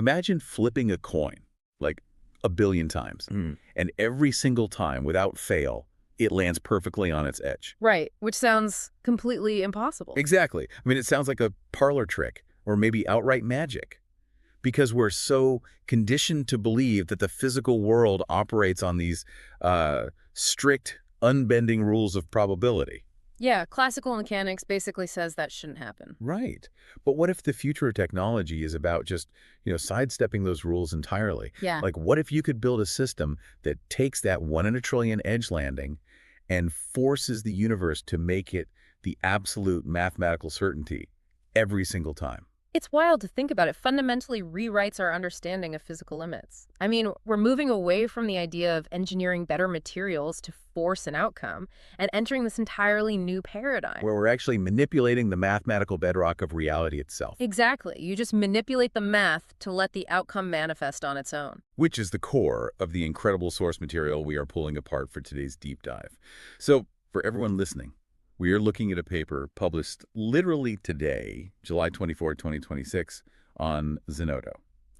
Imagine flipping a coin, like a billion times, and every single time, without fail, it lands perfectly on its edge. Right, which sounds completely impossible. Exactly. I mean, it sounds like a parlor trick, or maybe outright magic, because we're so conditioned to believe that the physical world operates on these strict, unbending rules of probability. Yeah, classical mechanics basically says that shouldn't happen. Right. But what if the future of technology is about just, sidestepping those rules entirely? Yeah. Like, what if you could build a system that takes that 1 in a trillion edge landing and forces the universe to make it the absolute mathematical certainty every single time? It's wild to think about. It fundamentally rewrites our understanding of physical limits. I mean, we're moving away from the idea of engineering better materials to force an outcome and entering this entirely new paradigm. Where we're actually manipulating the mathematical bedrock of reality itself. Exactly. You just manipulate the math to let the outcome manifest on its own. Which is the core of the incredible source material we are pulling apart for today's deep dive. So, for everyone listening, we are looking at a paper published literally today, July 24, 2026, on Zenodo.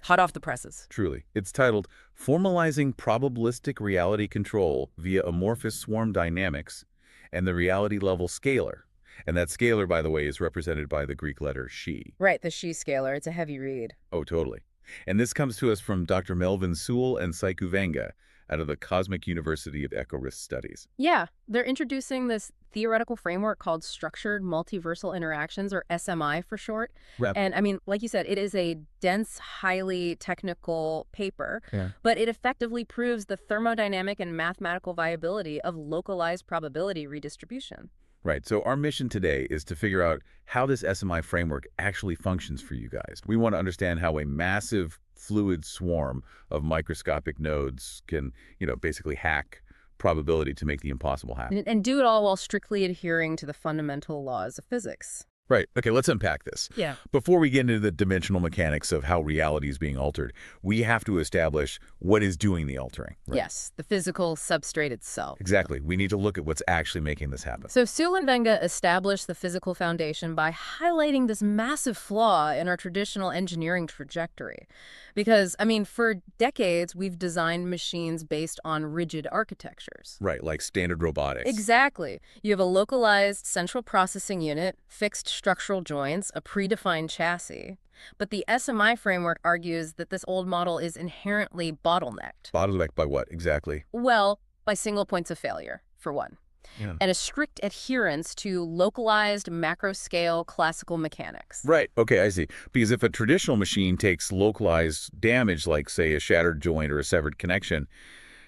Hot off the presses. Truly. It's titled Formalizing Probabilistic Reality Control via Amorphous Swarm Dynamics and the Reality Level Scalar. And that scalar, by the way, is represented by the Greek letter Xi. Right, the Xi scalar. It's a heavy read. Oh, totally. And this comes to us from Dr. Melvin Sewell and Saiku Venga out of the Cosmic University of Eco-Risk Studies. Yeah, they're introducing this theoretical framework called Structured Multiversal Interactions, or SMI for short. And I mean, like you said, it is a dense, highly technical paper, but it effectively proves the thermodynamic and mathematical viability of localized probability redistribution. Right. So our mission today is to figure out how this SMI framework actually functions for you guys. We want to understand how a massive fluid swarm of microscopic nodes can, basically hack probability to make the impossible happen. And do it all while strictly adhering to the fundamental laws of physics. Right. Okay, let's unpack this. Yeah. Before we get into the dimensional mechanics of how reality is being altered, we have to establish what is doing the altering. Right? Yes, the physical substrate itself. Exactly. We need to look at what's actually making this happen. So Sewell and Venga established the physical foundation by highlighting this massive flaw in our traditional engineering trajectory. Because, I mean, for decades, we've designed machines based on rigid architectures. Right, like standard robotics. Exactly. You have a localized central processing unit, fixed structural joints, a predefined chassis. But the SMI framework argues that this old model is inherently bottlenecked. Bottlenecked by what, exactly? Well, by single points of failure, for one. Yeah. And a strict adherence to localized macro-scale classical mechanics. Right. Okay, I see. Because if a traditional machine takes localized damage, like, say, a shattered joint or a severed connection,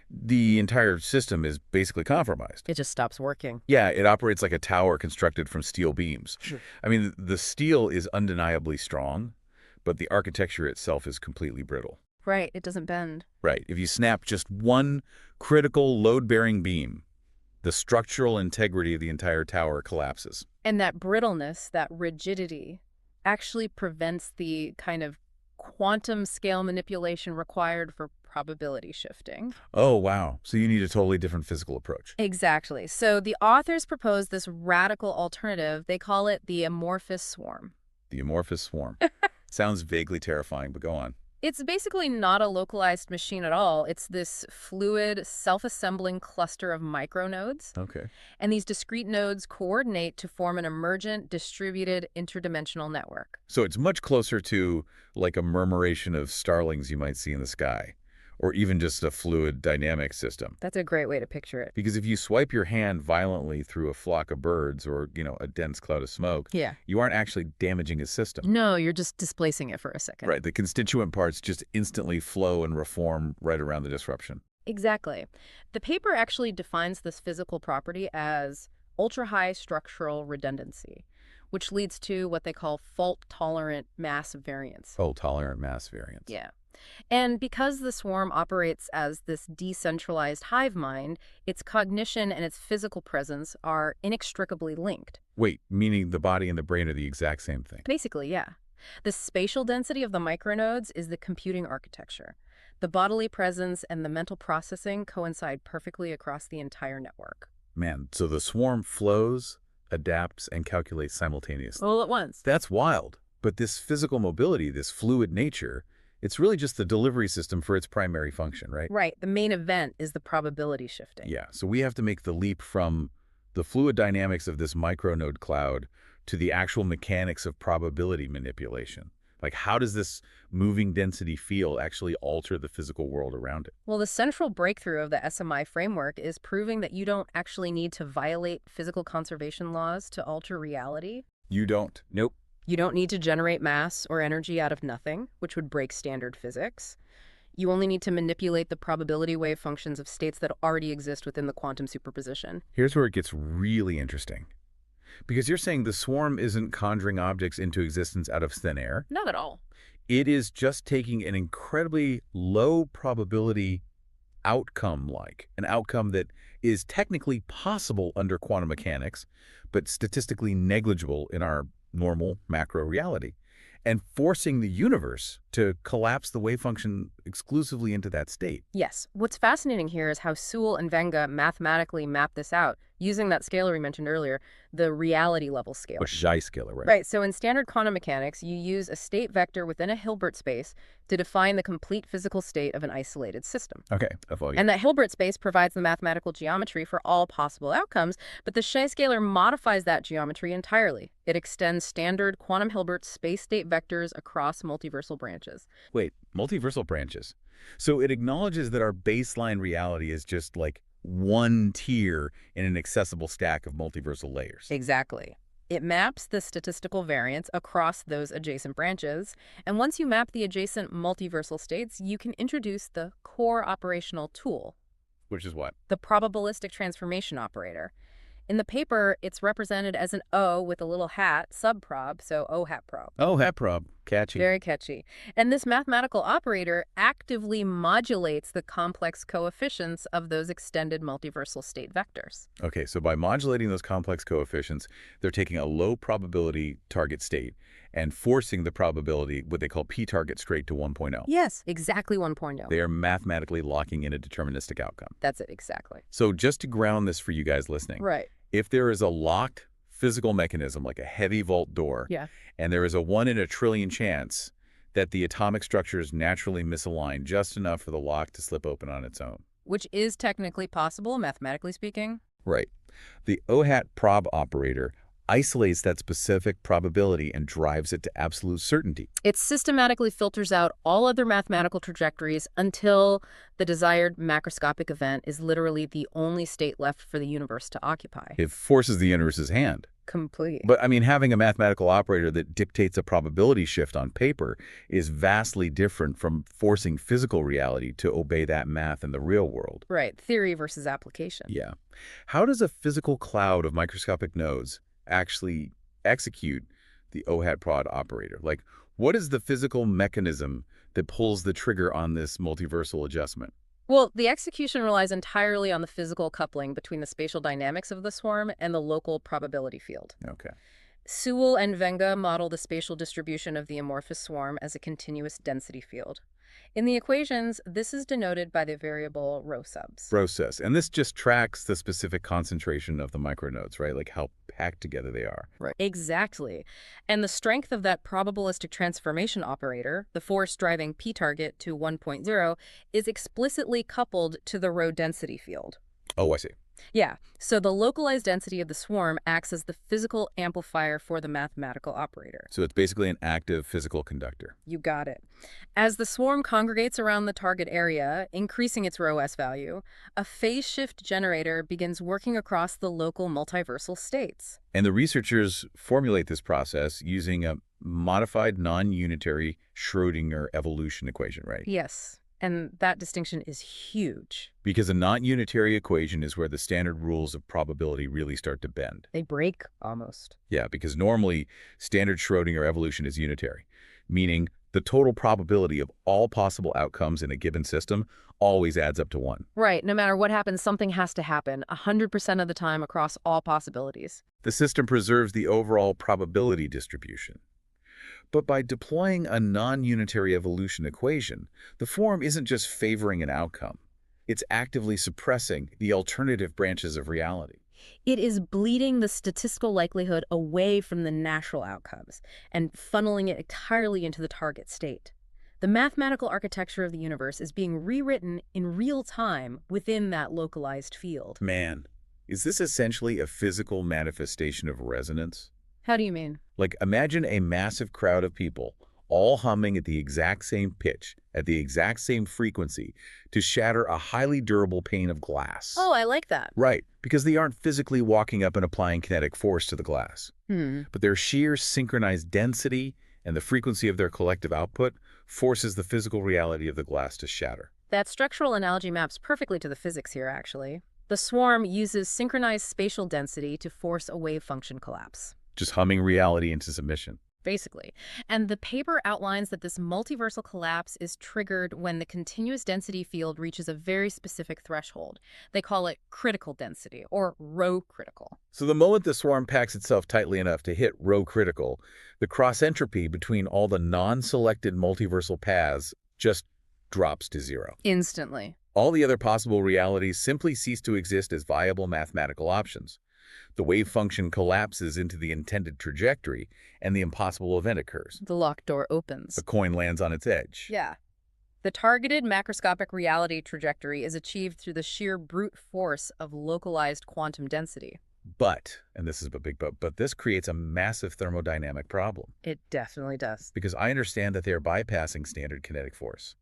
the entire system is basically compromised. It just stops working. Yeah, it operates like a tower constructed from steel beams. Sure. I mean, the steel is undeniably strong, but the architecture itself is completely brittle. Right, it doesn't bend. Right. If you snap just one critical load-bearing beam, the structural integrity of the entire tower collapses. And that brittleness, that rigidity, actually prevents the kind of quantum scale manipulation required for probability shifting. Oh, wow. So you need a totally different physical approach. Exactly. So the authors propose this radical alternative. They call it the amorphous swarm. The amorphous swarm. Sounds vaguely terrifying, but go on. It's basically not a localized machine at all. It's this fluid, self-assembling cluster of micronodes. Okay. And these discrete nodes coordinate to form an emergent, distributed, interdimensional network. So it's much closer to like a murmuration of starlings you might see in the sky, or even just a fluid dynamic system. That's a great way to picture it. Because if you swipe your hand violently through a flock of birds or, a dense cloud of smoke, you aren't actually damaging a system. No, you're just displacing it for a second. Right. The constituent parts just instantly flow and reform right around the disruption. Exactly. The paper actually defines this physical property as ultra-high structural redundancy, which leads to what they call fault-tolerant mass variance. Fault-tolerant mass variance. Yeah. And because the swarm operates as this decentralized hive mind, its cognition and its physical presence are inextricably linked. Wait, meaning the body and the brain are the exact same thing? Basically, yeah. The spatial density of the micronodes is the computing architecture. The bodily presence and the mental processing coincide perfectly across the entire network. Man, so the swarm flows, adapts, and calculates simultaneously. All at once. That's wild. But this physical mobility, this fluid nature, It's really just the delivery system for its primary function, right? Right. The main event is the probability shifting. Yeah, so we have to make the leap from the fluid dynamics of this micronode cloud to the actual mechanics of probability manipulation. Like, how does this moving density field actually alter the physical world around it? Well, the central breakthrough of the SMI framework is proving that you don't actually need to violate physical conservation laws to alter reality. You don't. Nope. You don't need to generate mass or energy out of nothing, which would break standard physics. You only need to manipulate the probability wave functions of states that already exist within the quantum superposition. Here's where it gets really interesting. Because you're saying the swarm isn't conjuring objects into existence out of thin air. Not at all. It is just taking an incredibly low probability outcome, like an outcome that is technically possible under quantum mechanics, but statistically negligible in our normal macro reality, and forcing the universe to collapse the wave function exclusively into that state. Yes. What's fascinating here is how Sewell and Venga mathematically map this out using that scalar we mentioned earlier, the reality level scalar. Which is scalar, right? Right. So in standard quantum mechanics, you use a state vector within a Hilbert space to define the complete physical state of an isolated system. Okay, I follow you. And that Hilbert space provides the mathematical geometry for all possible outcomes, but the scalar modifies that geometry entirely. It extends standard quantum Hilbert space state vectors across multiversal branches. Wait, multiversal branches. So it acknowledges that our baseline reality is just like one tier in an accessible stack of multiversal layers. Exactly. It maps the statistical variance across those adjacent branches, and once you map the adjacent multiversal states, you can introduce the core operational tool, Which is what? the probabilistic transformation operator. In the paper, it's represented as an O with a little hat, subprob, so O hat prob. Oh, hat prob. Catchy. Very catchy. And this mathematical operator actively modulates the complex coefficients of those extended multiversal state vectors. Okay, so by modulating those complex coefficients, they're taking a low probability target state and forcing the probability, what they call p-target, straight to 1.0. Yes, exactly 1.0. They are mathematically locking in a deterministic outcome. That's it, exactly. So just to ground this for you guys listening, Right. if there is a locked physical mechanism like a heavy vault door, Yeah. and there is a 1 in a trillion chance that the atomic structures naturally misalign just enough for the lock to slip open on its own. Which is technically possible, mathematically speaking. Right. The OHAT prob operator isolates that specific probability and drives it to absolute certainty. It systematically filters out all other mathematical trajectories until the desired macroscopic event is literally the only state left for the universe to occupy. It forces the universe's hand. Complete. But, I mean, having a mathematical operator that dictates a probability shift on paper is vastly different from forcing physical reality to obey that math in the real world. Right. Theory versus application. Yeah. How does a physical cloud of microscopic nodes actually execute the OHAT prod operator? Like, what is the physical mechanism that pulls the trigger on this multiversal adjustment? Well, the execution relies entirely on the physical coupling between the spatial dynamics of the swarm and the local probability field. Okay. Sewell and Venga model the spatial distribution of the amorphous swarm as a continuous density field. In the equations, this is denoted by the variable rho subs. Process. And this just tracks the specific concentration of the micronodes, right? Like how packed together they are. Right. Exactly. And the strength of that probabilistic transformation operator, the force driving p-target to 1.0, is explicitly coupled to the rho density field. Oh, I see. Yeah, so the localized density of the swarm acts as the physical amplifier for the mathematical operator. So it's basically an active physical conductor. You got it. As the swarm congregates around the target area, increasing its rho s value, a phase shift generator begins working across the local multiversal states. And the researchers formulate this process using a modified non-unitary Schrödinger evolution equation, right? Yes. And that distinction is huge. Because a non-unitary equation is where the standard rules of probability really start to bend. They break, almost. Yeah, because normally standard Schrödinger evolution is unitary, meaning the total probability of all possible outcomes in a given system always adds up to 1. Right. No matter what happens, something has to happen 100% of the time across all possibilities. The system preserves the overall probability distribution. But by deploying a non-unitary evolution equation, the form isn't just favoring an outcome. It's actively suppressing the alternative branches of reality. It is bleeding the statistical likelihood away from the natural outcomes and funneling it entirely into the target state. The mathematical architecture of the universe is being rewritten in real time within that localized field. Man, is this essentially a physical manifestation of resonance? How do you mean? Like, imagine a massive crowd of people all humming at the exact same pitch, at the exact same frequency, to shatter a highly durable pane of glass. Oh, I like that. Right, because they aren't physically walking up and applying kinetic force to the glass. But their sheer synchronized density and the frequency of their collective output forces the physical reality of the glass to shatter. That structural analogy maps perfectly to the physics here, actually. The swarm uses synchronized spatial density to force a wave function collapse. Just humming reality into submission. Basically. And the paper outlines that this multiversal collapse is triggered when the continuous density field reaches a very specific threshold. They call it critical density, or rho critical. So the moment the swarm packs itself tightly enough to hit rho critical, the cross-entropy between all the non-selected multiversal paths just drops to zero. Instantly. All the other possible realities simply cease to exist as viable mathematical options. The wave function collapses into the intended trajectory, and the impossible event occurs. The locked door opens. The coin lands on its edge. Yeah. The targeted macroscopic reality trajectory is achieved through the sheer brute force of localized quantum density. But, and this is a big but this creates a massive thermodynamic problem. It definitely does. Because I understand that they are bypassing standard kinetic force.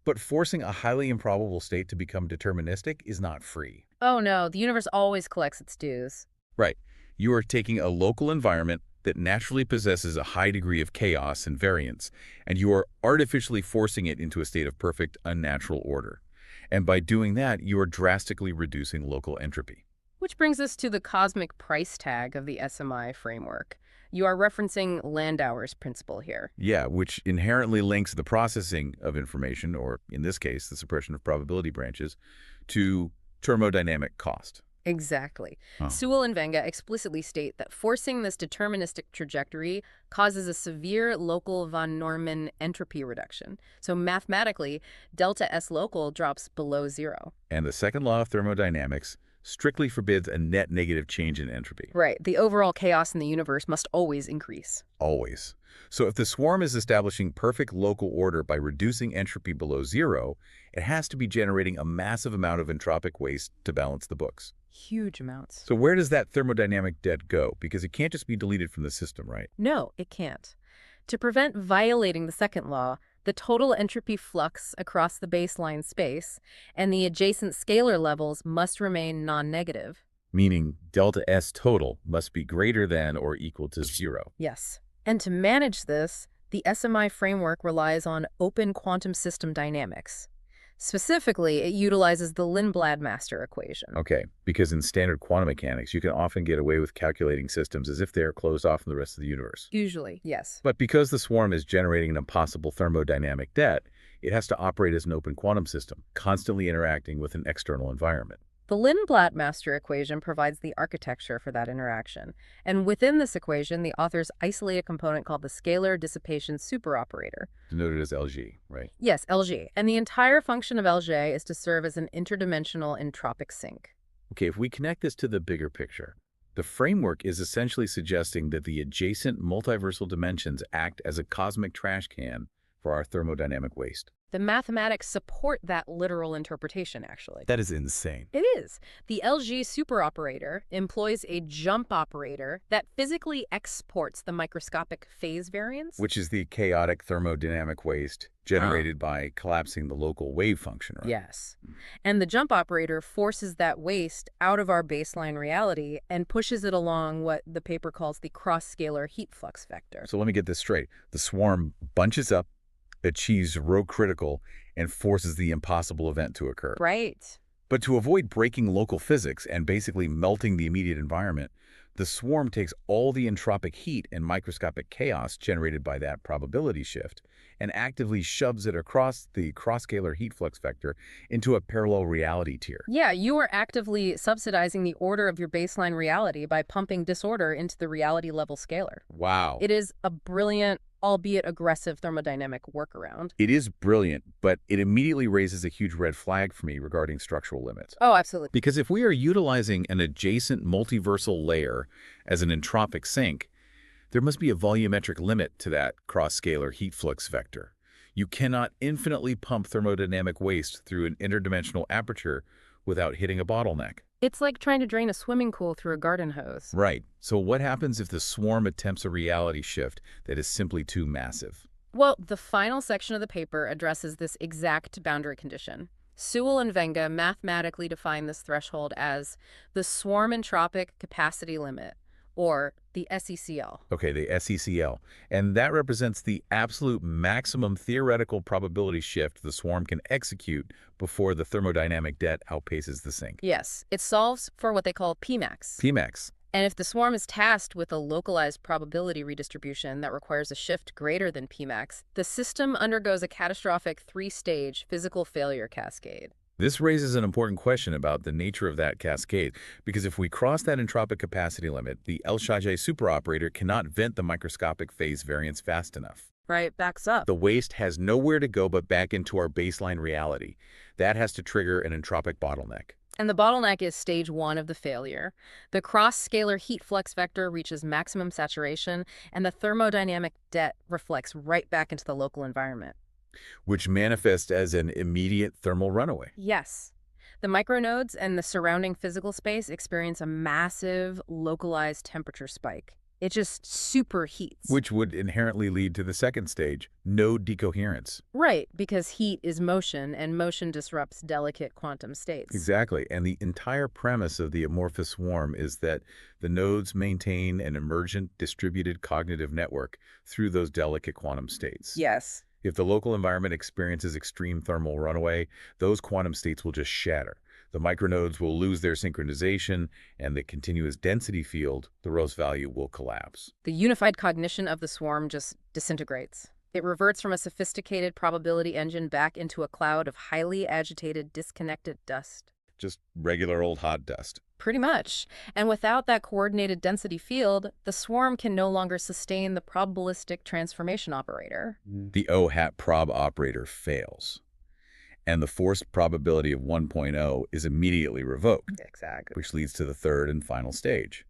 But forcing a highly improbable state to become deterministic is not free. Oh no, the universe always collects its dues. Right. You are taking a local environment that naturally possesses a high degree of chaos and variance, and you are artificially forcing it into a state of perfect, unnatural order. And by doing that, you are drastically reducing local entropy. Which brings us to the cosmic price tag of the SMI framework. You are referencing Landauer's principle here. Yeah, which inherently links the processing of information, or in this case, the suppression of probability branches, to thermodynamic cost. Exactly. Oh. Sewell and Venga explicitly state that forcing this deterministic trajectory causes a severe local von Neumann entropy reduction. So mathematically, delta S local drops below zero. And the second law of thermodynamics strictly forbids a net negative change in entropy. Right. The overall chaos in the universe must always increase. Always. So if the swarm is establishing perfect local order by reducing entropy below zero, it has to be generating a massive amount of entropic waste to balance the books. Huge amounts. So where does that thermodynamic debt go? Because it can't just be deleted from the system, right? No, it can't. To prevent violating the second law, the total entropy flux across the baseline space and the adjacent scalar levels must remain non-negative. Meaning delta S total must be greater than or equal to zero. Yes. And to manage this, the SMI framework relies on open quantum system dynamics. Specifically, it utilizes the Lindblad-Master equation. Okay, because in standard quantum mechanics, you can often get away with calculating systems as if they are closed off from the rest of the universe. Usually, yes. But because the swarm is generating an impossible thermodynamic debt, it has to operate as an open quantum system, constantly interacting with an external environment. The Lindblad-Master equation provides the architecture for that interaction. And within this equation, the authors isolate a component called the scalar dissipation superoperator. Denoted as LG, right? Yes, LG. And the entire function of LG is to serve as an interdimensional entropic sink. Okay, if we connect this to the bigger picture, the framework is essentially suggesting that the adjacent multiversal dimensions act as a cosmic trash can for our thermodynamic waste. The mathematics support that literal interpretation, actually. That is insane. It is. The LG superoperator employs a jump operator that physically exports the microscopic phase variance. Which is the chaotic thermodynamic waste generated by collapsing the local wave function, right? Yes. And the jump operator forces that waste out of our baseline reality and pushes it along what the paper calls the cross-scalar heat flux vector. So let me get this straight. The swarm bunches up, achieves rho critical, and forces the impossible event to occur. Right. But to avoid breaking local physics and basically melting the immediate environment, the swarm takes all the entropic heat and microscopic chaos generated by that probability shift and actively shoves it across the cross-scalar heat flux vector into a parallel reality tier. Yeah, you are actively subsidizing the order of your baseline reality by pumping disorder into the reality level scalar. Wow. It is a brilliant, albeit aggressive thermodynamic workaround. It is brilliant, but it immediately raises a huge red flag for me regarding structural limits. Oh, absolutely. Because if we are utilizing an adjacent multiversal layer as an entropic sink, there must be a volumetric limit to that cross-scalar heat flux vector. You cannot infinitely pump thermodynamic waste through an interdimensional aperture without hitting a bottleneck. It's like trying to drain a swimming pool through a garden hose. Right. So what happens if the swarm attempts a reality shift that is simply too massive? Well, the final section of the paper addresses this exact boundary condition. Sewell and Venga mathematically define this threshold as the Swarm Entropic Capacity Limit, or the SECL. Okay, the SECL. And that represents the absolute maximum theoretical probability shift the swarm can execute before the thermodynamic debt outpaces the sink. Yes, it solves for what they call Pmax. Pmax. And if the swarm is tasked with a localized probability redistribution that requires a shift greater than Pmax, the system undergoes a catastrophic three-stage physical failure cascade. This raises an important question about the nature of that cascade, because if we cross that entropic capacity limit, the El-Shajai superoperator cannot vent the microscopic phase variance fast enough. Right, backs up. The waste has nowhere to go but back into our baseline reality. That has to trigger an entropic bottleneck. And the bottleneck is stage one of the failure. The cross-scalar heat flux vector reaches maximum saturation, and the thermodynamic debt reflects right back into the local environment. Which manifests as an immediate thermal runaway. Yes. The micronodes and the surrounding physical space experience a massive, localized temperature spike. It just superheats. Which would inherently lead to the second stage, node decoherence. Right, because heat is motion, and motion disrupts delicate quantum states. Exactly, and the entire premise of the amorphous swarm is that the nodes maintain an emergent distributed cognitive network through those delicate quantum states. Yes. If the local environment experiences extreme thermal runaway, those quantum states will just shatter. The micronodes will lose their synchronization, and the continuous density field, the Rose value, will collapse. The unified cognition of the swarm just disintegrates. It reverts from a sophisticated probability engine back into a cloud of highly agitated, disconnected dust. Just regular old hot dust. Pretty much. And without that coordinated density field, the swarm can no longer sustain the probabilistic transformation operator. The O-hat prob operator fails, and the forced probability of 1.0 is immediately revoked. Exactly. Which leads to the third and final stage,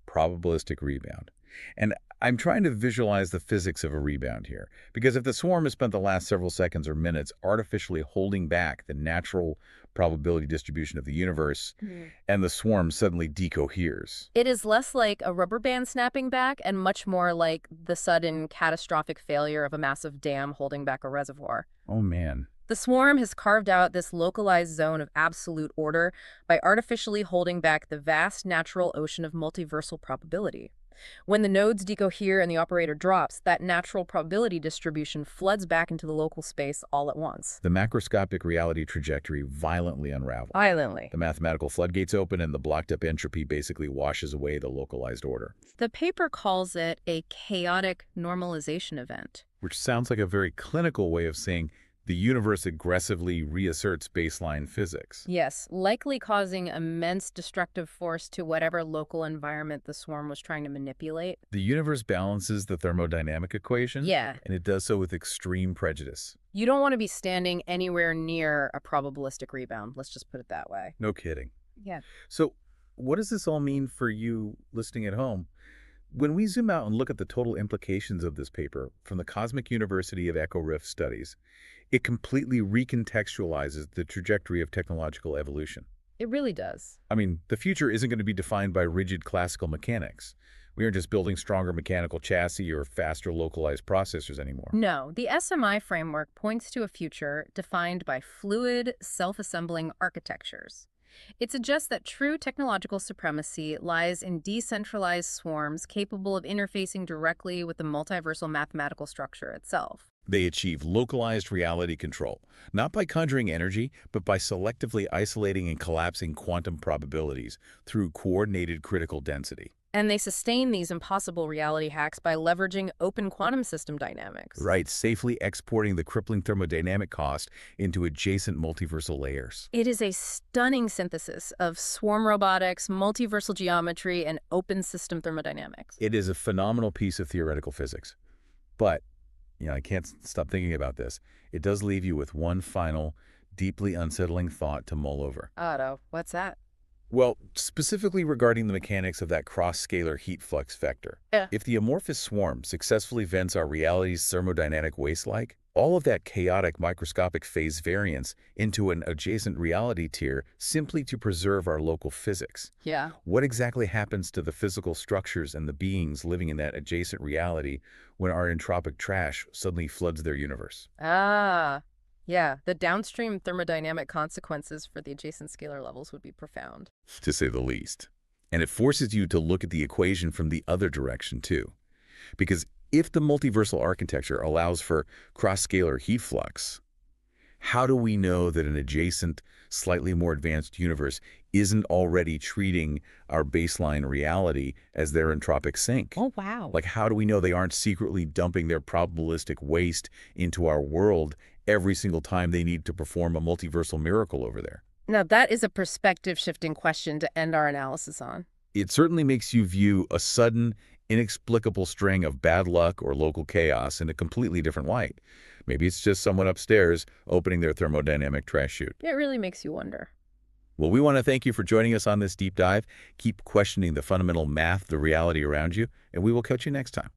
probabilistic rebound. And I'm trying to visualize the physics of a rebound here, because if the swarm has spent the last several seconds or minutes artificially holding back the natural probability distribution of the universe, and the swarm suddenly decoheres. It is less like a rubber band snapping back and much more like the sudden catastrophic failure of a massive dam holding back a reservoir. Oh, man. The swarm has carved out this localized zone of absolute order by artificially holding back the vast natural ocean of multiversal probability. When the nodes decohere and the operator drops, that natural probability distribution floods back into the local space all at once. The macroscopic reality trajectory violently unravels. Violently. The mathematical floodgates open and the blocked-up entropy basically washes away the localized order. The paper calls it a chaotic normalization event. Which sounds like a very clinical way of saying the universe aggressively reasserts baseline physics. Yes, likely causing immense destructive force to whatever local environment the swarm was trying to manipulate. The universe balances the thermodynamic equation. Yeah. And it does so with extreme prejudice. You don't want to be standing anywhere near a probabilistic rebound. Let's just put it that way. No kidding. Yeah. So what does this all mean for you listening at home? When we zoom out and look at the total implications of this paper from the Cosmic University of Echo Rift Studies, it completely recontextualizes the trajectory of technological evolution. It really does. I mean, the future isn't going to be defined by rigid classical mechanics. We aren't just building stronger mechanical chassis or faster localized processors anymore. No, the SMI framework points to a future defined by fluid, self-assembling architectures. It suggests that true technological supremacy lies in decentralized swarms capable of interfacing directly with the multiversal mathematical structure itself. They achieve localized reality control, not by conjuring energy, but by selectively isolating and collapsing quantum probabilities through coordinated critical density. And they sustain these impossible reality hacks by leveraging open quantum system dynamics. Right, safely exporting the crippling thermodynamic cost into adjacent multiversal layers. It is a stunning synthesis of swarm robotics, multiversal geometry, and open system thermodynamics. It is a phenomenal piece of theoretical physics. But, I can't stop thinking about this. It does leave you with one final, deeply unsettling thought to mull over. Otto, what's that? Well, specifically regarding the mechanics of that cross-scalar heat flux vector. Yeah. If the amorphous swarm successfully vents our reality's thermodynamic waste-like, all of that chaotic microscopic phase variance into an adjacent reality tier simply to preserve our local physics. Yeah. What exactly happens to the physical structures and the beings living in that adjacent reality when our entropic trash suddenly floods their universe? Ah, yeah. The downstream thermodynamic consequences for the adjacent scalar levels would be profound. To say the least. And it forces you to look at the equation from the other direction, too. Because if the multiversal architecture allows for cross-scalar heat flux, how do we know that an adjacent, slightly more advanced universe isn't already treating our baseline reality as their entropic sink? Oh, wow. Like, how do we know they aren't secretly dumping their probabilistic waste into our world every single time they need to perform a multiversal miracle over there? Now, that is a perspective-shifting question to end our analysis on. It certainly makes you view a sudden, inexplicable string of bad luck or local chaos in a completely different light. Maybe it's just someone upstairs opening their thermodynamic trash chute. It really makes you wonder. Well, we want to thank you for joining us on this deep dive. Keep questioning the fundamental math, the reality around you, and we will catch you next time.